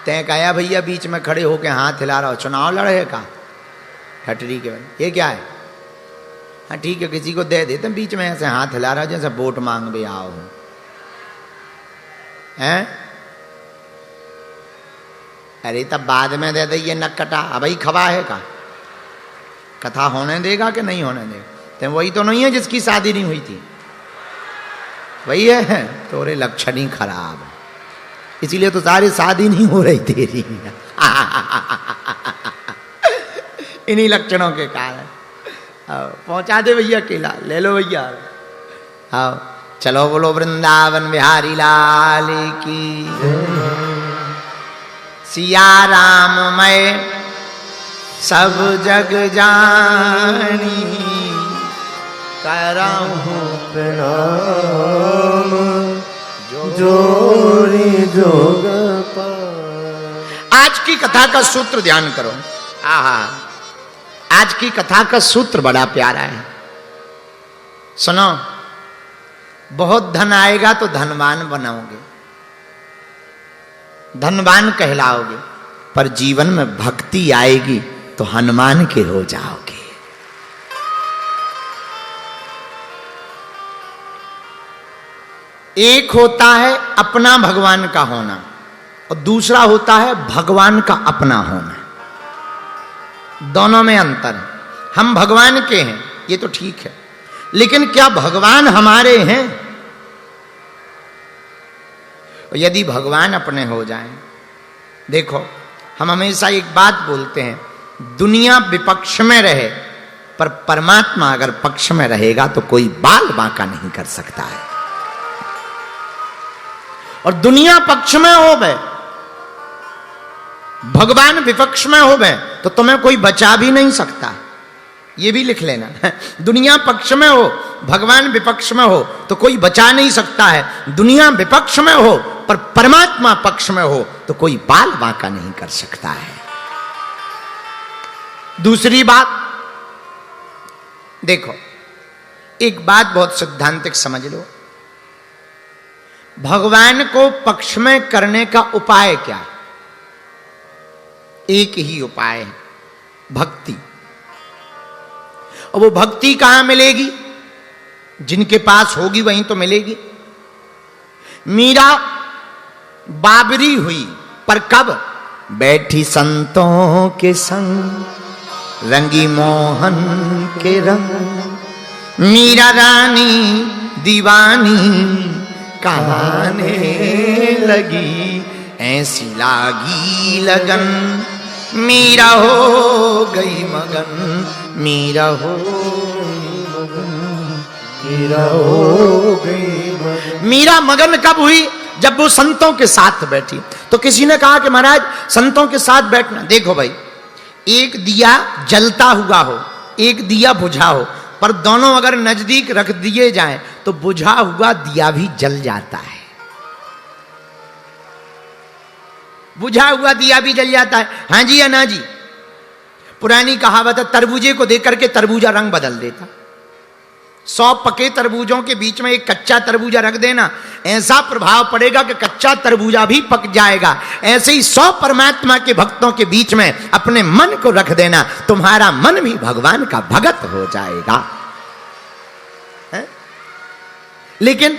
तय कहा भैया बीच में खड़े होके हाथ हिला रहा हो, चुनाव लड़े का ठटरी के बने, ये क्या है? हाँ ठीक है, किसी को दे देते बीच में ऐसे हाथ हिला रहा हो जैसे वोट मांग भी आओ हो हैं। अरे तब बाद में दे दे ये नक्कटा, अब भाई खबा है का कथा होने देगा कि नहीं होने देगा? तो वही तो नहीं है जिसकी शादी नहीं हुई थी, वही है। तोरे लक्षण ही खराब है, इसीलिए तो सारी शादी नहीं हो रही तेरी इन्हीं लक्षणों के कारण। पहुंचा दे भैया केला, ले लो भैया। आओ चलो बोलो वृंदावन बिहारी लाल की, सिया राम मैं सब जग जानी, करहूं प्रणाम जोरी जोग पार। आज की कथा का सूत्र ध्यान करो। आहा, आज की कथा का सूत्र बड़ा प्यारा है, सुनो। बहुत धन आएगा तो धनवान बनाओगे, धनवान कहलाओगे, पर जीवन में भक्ति आएगी तो हनुमान के हो जाओगे। एक होता है अपना भगवान का होना और दूसरा होता है भगवान का अपना होना, दोनों में अंतर है। हम भगवान के हैं ये तो ठीक है, लेकिन क्या भगवान हमारे हैं? यदि भगवान अपने हो जाएं, देखो हम हमेशा एक बात बोलते हैं, दुनिया विपक्ष में रहे पर परमात्मा अगर पक्ष में रहेगा तो कोई बाल बांका नहीं कर सकता है। और दुनिया पक्ष में हो गए, भगवान विपक्ष में हो गए तो तुम्हें कोई बचा भी नहीं सकता, ये भी लिख लेना। दुनिया पक्ष में हो, भगवान विपक्ष में हो तो कोई बचा नहीं सकता है। दुनिया विपक्ष में हो पर परमात्मा पक्ष में हो तो कोई बाल बांका नहीं कर सकता है। दूसरी बात देखो, एक बात बहुत सिद्धांतिक समझ लो, भगवान को पक्ष में करने का उपाय क्या है? एक ही उपाय है, भक्ति। और वो भक्ति कहां मिलेगी? जिनके पास होगी वहीं तो मिलेगी। मीरा बाबरी हुई, पर कब? बैठी संतों के संग, रंगी मोहन के रंग। मीरा रानी दीवानी कहाने लगी, ऐसी लागी लगन, मीरा हो गई मगन, मीरा हो गई मगन, मीरा हो गई मगन। मीरा मगन कब हुई? जब वो संतों के साथ बैठी। तो किसी ने कहा कि महाराज संतों के साथ बैठना, देखो भाई, एक दिया जलता हुआ हो, एक दिया बुझा हो, पर दोनों अगर नजदीक रख दिए जाएं तो बुझा हुआ दिया भी जल जाता है, बुझा हुआ दिया भी जल जाता है। हाँ जी या ना जी? पुरानी कहावत है, तरबूजे को देख करके तरबूजा रंग बदल देता। 100 पके तरबूजों के बीच में एक कच्चा तरबूजा रख देना, ऐसा प्रभाव पड़ेगा कि कच्चा तरबूजा भी पक जाएगा। ऐसे ही 100 परमात्मा के भक्तों के बीच में अपने मन को रख देना, तुम्हारा मन भी भगवान का भगत हो जाएगा। है? लेकिन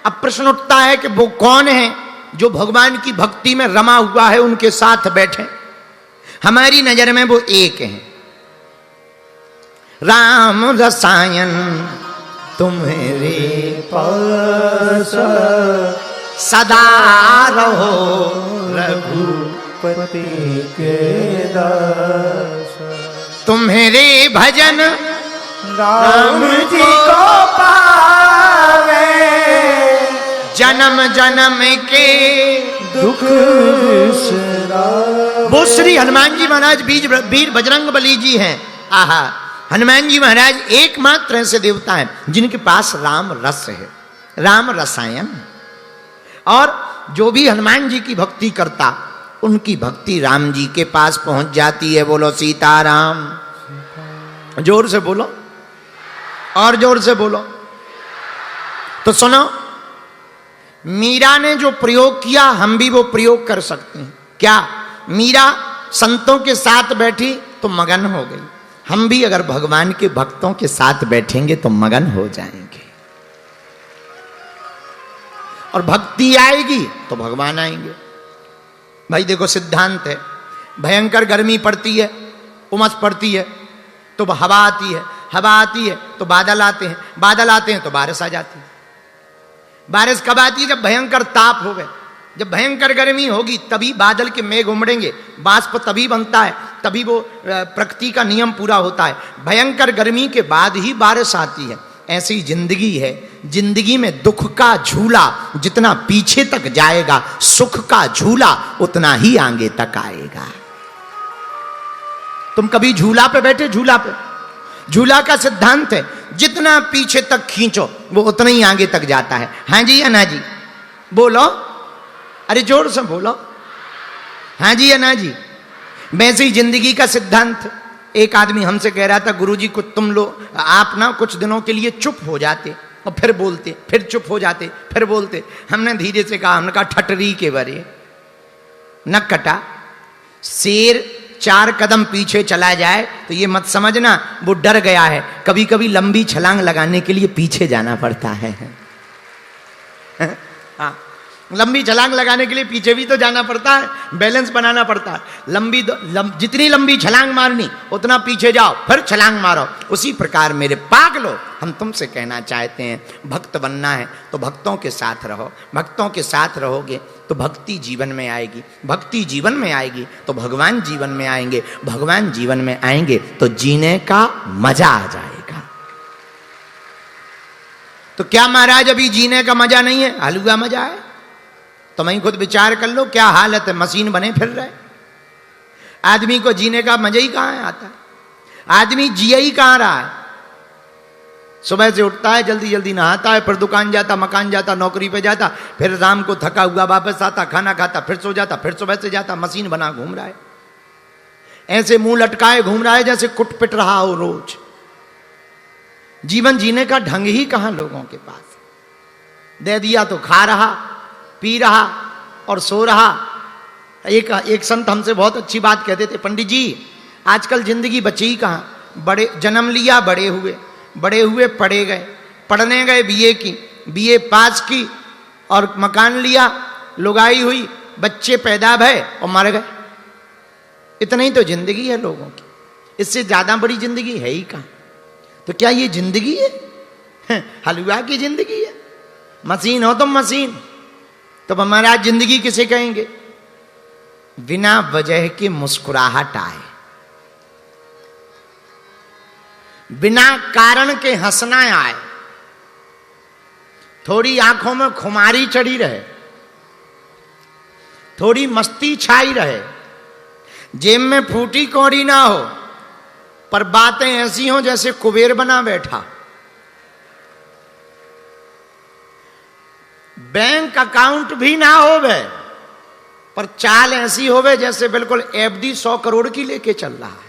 अब प्रश्न उठता है कि वो कौन है जो भगवान की भक्ति में रमा हुआ है, उनके साथ बैठे? हमारी नजर में वो एक है, राम रसायन तुम्हारे पास सदा रहो, रघुपति के दास। तुम्हारे भजन राम जी को पावे, जन्म जन्म के दुख बिसरावे। वो श्री हनुमान जी महाराज वीर बजरंग बली जी हैं। आहा, हनुमान जी महाराज एकमात्र ऐसे देवता हैं जिनके पास राम रस है, राम रसायन। और जो भी हनुमान जी की भक्ति करता, उनकी भक्ति राम जी के पास पहुंच जाती है। बोलो सीताराम, जोर से बोलो, और जोर से बोलो। तो सुनो, मीरा ने जो प्रयोग किया हम भी वो प्रयोग कर सकते हैं। क्या मीरा संतों के साथ बैठी तो मगन हो गई। हम भी अगर भगवान के भक्तों के साथ बैठेंगे तो मगन हो जाएंगे, और भक्ति आएगी तो भगवान आएंगे। भाई देखो सिद्धांत है, भयंकर गर्मी पड़ती है, उमस पड़ती है तो हवा आती है, हवा आती है तो बादल आते हैं, बादल आते हैं तो बारिश आ जाती है। बारिश कब आती है? जब भयंकर ताप हो गए, जब भयंकर गर्मी होगी तभी बादल के मेघ उमड़ेंगे, बाष्प तभी बनता है, तभी वो प्रकृति का नियम पूरा होता है। भयंकर गर्मी के बाद ही बारिश आती है। ऐसी जिंदगी है, जिंदगी में दुख का झूला जितना पीछे तक जाएगा, सुख का झूला उतना ही आगे तक आएगा। तुम कभी झूला पे बैठे? झूला पे, झूला का सिद्धांत है जितना पीछे तक खींचो वो उतना ही आगे तक जाता है। हाँ जी या ना जी? बोलो, अरे जोर से बोलो, हाँ जी या ना जी? वैसे ही जिंदगी का सिद्धांत। एक आदमी हमसे कह रहा था, गुरुजी कुछ तुम लोग आप ना कुछ दिनों के लिए चुप हो जाते और फिर बोलते, फिर चुप हो जाते, फिर बोलते। हमने धीरे से कहा, हमने कहा ठटरी के बरे न कटा। शेर 4 कदम पीछे चला जाए तो ये मत समझना वो डर गया है, कभी कभी लंबी छलांग लगाने के लिए पीछे जाना पड़ता है। हाँ, लंबी छलांग लगाने के लिए पीछे भी तो जाना पड़ता है, बैलेंस बनाना पड़ता है। जितनी लंबी छलांग मारनी उतना पीछे जाओ, फिर छलांग मारो। उसी प्रकार मेरे पागलो, हम तुमसे कहना चाहते हैं, भक्त बनना है तो भक्तों के साथ रहो। भक्तों के साथ रहोगे तो भक्ति जीवन में आएगी, भक्ति जीवन में आएगी तो भगवान जीवन में आएंगे, भगवान जीवन में आएंगे तो जीने का मजा आ जाएगा। तो क्या महाराज अभी जीने का मजा नहीं है? हलुआ मजा है। तो मैं खुद विचार कर लो, क्या हालत है, मशीन बने फिर रहे। आदमी को जीने का मजा ही कहां आता है? आदमी जिया ही कहां रहा है? सुबह से उठता है, जल्दी जल्दी नहाता है, फिर दुकान जाता, मकान जाता, नौकरी पे जाता, फिर शाम को थका हुआ वापस आता, खाना खाता, फिर सो जाता, फिर सुबह से जाता, मशीन बना घूम रहा है। ऐसे मुंह लटकाए घूम रहा है जैसे कुट पिट रहा हो रोज। जीवन जीने का ढंग ही कहां लोगों के पास। दे दिया तो खा रहा, पी रहा और सो रहा। एक संत हमसे बहुत अच्छी बात कहते थे, पंडित जी आजकल जिंदगी बची ही कहां। बड़े जन्म लिया, बड़े हुए पढ़े गए, पढ़ने गए बीए की, बीए पास की और मकान लिया, लुगाई हुई, बच्चे पैदा भय और मर गए। इतना ही तो जिंदगी है लोगों की, इससे ज्यादा बड़ी जिंदगी है ही कहां। तो क्या ये जिंदगी है? हलवा की जिंदगी है। मशीन हो तुम मशीन, तो हमारा जिंदगी किसे कहेंगे? बिना वजह की मुस्कुराहट आए, बिना कारण के हंसना आए, थोड़ी आंखों में खुमारी चढ़ी रहे, थोड़ी मस्ती छाई रहे, जेब में फूटी कौड़ी ना हो, पर बातें ऐसी हों जैसे कुबेर बना बैठा। बैंक अकाउंट भी ना होवे, पर चाल ऐसी होवे जैसे बिल्कुल एफडी 100 करोड़ की लेके चल रहा है।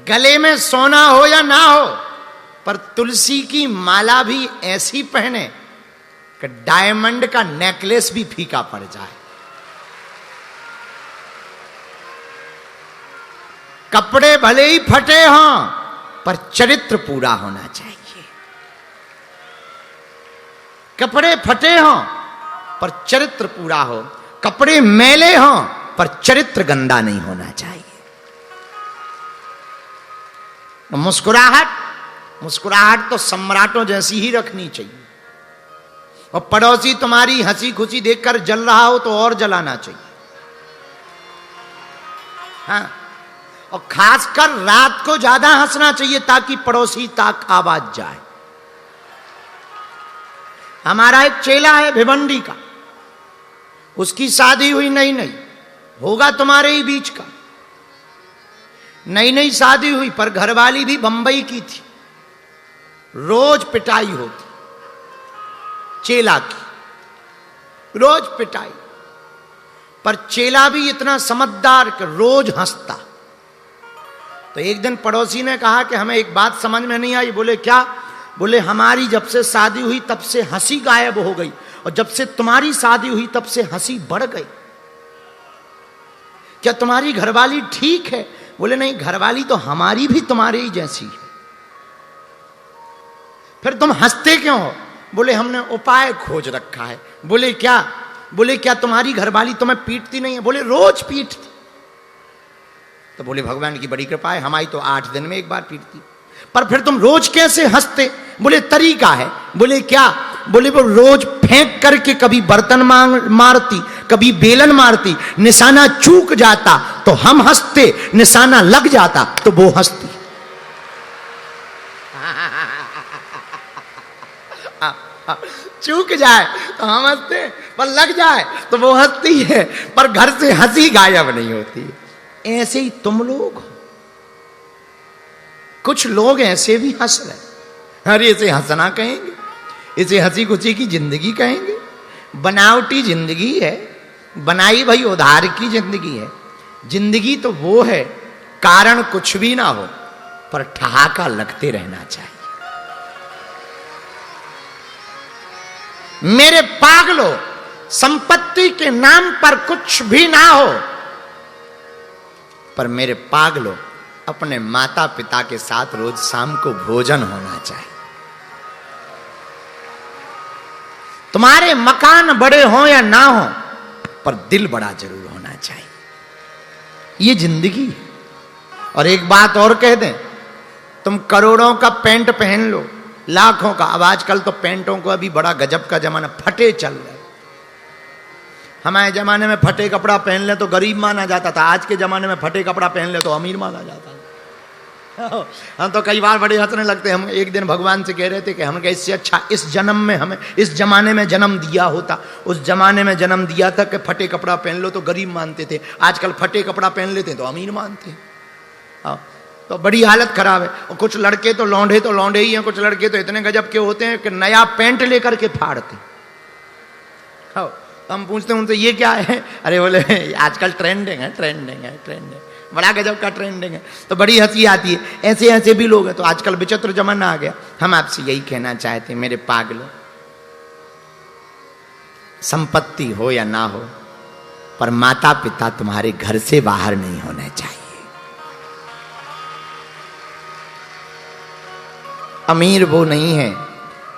गले में सोना हो या ना हो, पर तुलसी की माला भी ऐसी पहने कि डायमंड का नेकलेस भी फीका पड़ जाए। कपड़े भले ही फटे हों, पर चरित्र पूरा होना चाहिए। कपड़े फटे हों पर चरित्र पूरा हो, कपड़े मैले हों पर चरित्र गंदा नहीं होना चाहिए। मुस्कुराहट तो सम्राटों जैसी ही रखनी चाहिए। और पड़ोसी तुम्हारी हंसी खुशी देखकर जल रहा हो तो और जलाना चाहिए। हाँ, और खासकर रात को ज्यादा हंसना चाहिए ताकि पड़ोसी तक आवाज जाए। हमारा एक चेला है भिवंडी का, उसकी शादी हुई नई नई, होगा तुम्हारे ही बीच का। नई नई शादी हुई पर घरवाली भी बंबई की थी। रोज पिटाई होती चेला की, रोज पिटाई। पर चेला भी इतना समझदार कि रोज हंसता। तो एक दिन पड़ोसी ने कहा कि हमें एक बात समझ में नहीं आई। बोले क्या? बोले हमारी जब से शादी हुई तब से हंसी गायब हो गई, और जब से तुम्हारी शादी हुई तब से हंसी बढ़ गई। क्या तुम्हारी घरवाली ठीक है? बोले नहीं, घरवाली तो हमारी भी तुम्हारे ही जैसी है। फिर तुम हंसते क्यों हो? बोले हमने उपाय खोज रखा है। बोले क्या? बोले क्या तुम्हारी घरवाली तुम्हें पीटती नहीं है? बोले रोज पीटती। तो बोले भगवान की बड़ी कृपा है, हमारी तो 8 दिन में एक बार पीटती। पर फिर तुम रोज कैसे हंसते? बोले तरीका है। बोले क्या? बोले वो रोज फेंक करके कभी बर्तन मारती, कभी बेलन मारती, निशाना चूक जाता तो हम हंसते, निशाना लग जाता तो वो हंसती। चूक जाए तो हम हंसते, पर लग जाए तो वो हंसती है, पर घर से हंसी गायब नहीं होती। ऐसे ही तुम लोग हो। कुछ लोग ऐसे भी हंस रहे, अरे इसे हंसना कहेंगे, इसे हंसी खुशी की जिंदगी कहेंगे। बनावटी जिंदगी है, बनाई भाई उधार की जिंदगी है। जिंदगी तो वो है कारण कुछ भी ना हो पर ठहाका लगते रहना चाहिए। मेरे पागलों, संपत्ति के नाम पर कुछ भी ना हो, पर मेरे पागलों अपने माता पिता के साथ रोज शाम को भोजन होना चाहिए। तुम्हारे मकान बड़े हों या ना हो, पर दिल बड़ा जरूर होना चाहिए। ये जिंदगी है। और एक बात और कह दें, तुम करोड़ों का पैंट पहन लो, लाखों का। अब आजकल तो पैंटों को अभी बड़ा गजब का जमाना, फटे चल रहे। हमारे जमाने में फटे कपड़ा पहन ले तो गरीब माना जाता था, आज के जमाने में फटे कपड़ा पहन ले तो अमीर माना जाता है। हम तो कई बार बड़े हंसने लगते हैं। हम एक दिन भगवान से कह रहे थे कि हम कह इससे अच्छा इस जन्म में हमें इस जमाने में जन्म दिया होता, उस जमाने में जन्म दिया था कि फटे कपड़ा पहन लो तो गरीब मानते थे, आजकल फटे कपड़ा पहन लेते हैं तो अमीर मानते हैं। तो बड़ी हालत खराब है। और कुछ लड़के तो लौंडे ही हैं, कुछ लड़के तो इतने गजब के होते हैं कि नया पैंट लेकर के फाड़ते। हम पूछते हैं उनसे ये क्या है? अरे बोले आजकल ट्रेंडिंग है, बड़ा गजब का ट्रेंडिंग है। तो बड़ी हंसी आती है। ऐसे ऐसे भी लोग हैं। तो आजकल विचित्र जमाना आ गया। हम आपसे यही कहना चाहते हैं मेरे पागलों, संपत्ति हो या ना हो, पर माता पिता तुम्हारे घर से बाहर नहीं होने चाहिए। अमीर वो नहीं है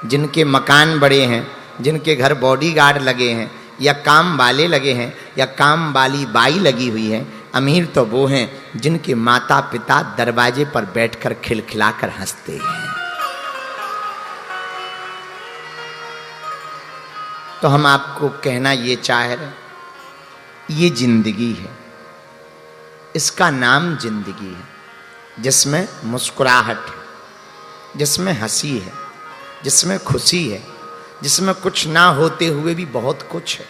जिनके मकान बड़े हैं, जिनके घर बॉडीगार्ड लगे हैं, या काम वाले लगे हैं, या काम वाली बाई लगी हुई है। अमीर तो वो हैं जिनके माता पिता दरवाजे पर बैठकर खिलखिलाकर हंसते हैं। तो हम आपको कहना ये चाह रहे, ये जिंदगी है, इसका नाम जिंदगी है, जिसमें मुस्कुराहट है, जिसमें हंसी है, जिसमें खुशी है, जिसमें कुछ ना होते हुए भी बहुत कुछ है।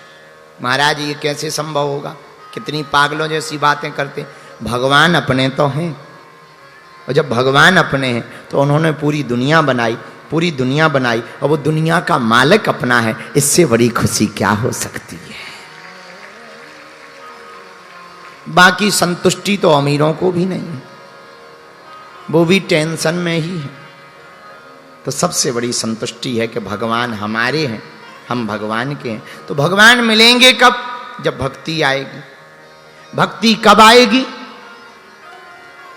महाराज ये कैसे संभव होगा? कितनी पागलों जैसी बातें करते। भगवान अपने तो हैं, और जब भगवान अपने हैं तो उन्होंने पूरी दुनिया बनाई, और वो दुनिया का मालिक अपना है। इससे बड़ी खुशी क्या हो सकती है? बाकी संतुष्टि तो अमीरों को भी नहीं है, वो भी टेंशन में ही है। तो सबसे बड़ी संतुष्टि है कि भगवान हमारे हैं, हम भगवान के हैं। तो भगवान मिलेंगे कब? जब भक्ति आएगी। भक्ति कब आएगी?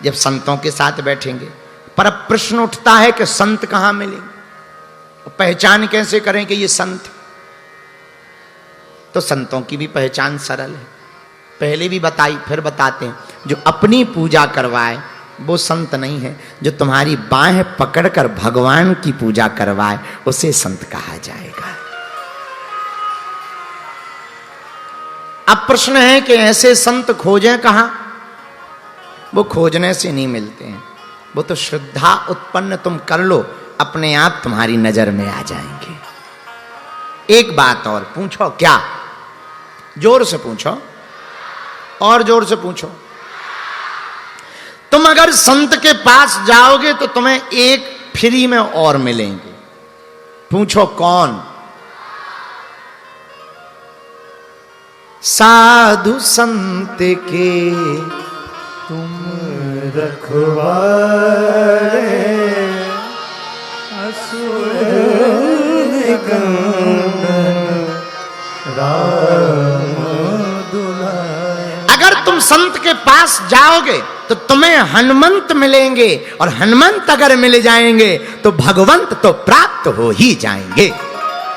जब संतों के साथ बैठेंगे। पर अब प्रश्न उठता है कि संत कहां मिलेंगे, पहचान कैसे करें कि ये संत? तो संतों की भी पहचान सरल है, पहले भी बताई फिर बताते हैं। जो अपनी पूजा करवाए वो संत नहीं है, जो तुम्हारी बाहें पकड़कर भगवान की पूजा करवाए उसे संत कहा जाएगा। अब प्रश्न है कि ऐसे संत खोजें कहां? वो खोजने से नहीं मिलते हैं, वो तो श्रद्धा उत्पन्न तुम कर लो, अपने आप तुम्हारी नजर में आ जाएंगे। एक बात और पूछो। क्या? जोर से पूछो, और जोर से पूछो। तुम अगर संत के पास जाओगे तो तुम्हें एक फ्री में और मिलेंगे। पूछो कौन? साधु संत के तुम रखवारे, असुर निकंदन राम दुलारे। अगर तुम संत के पास जाओगे तो तुम्हें हनुमंत मिलेंगे, और हनुमंत अगर मिल जाएंगे तो भगवंत तो प्राप्त हो ही जाएंगे।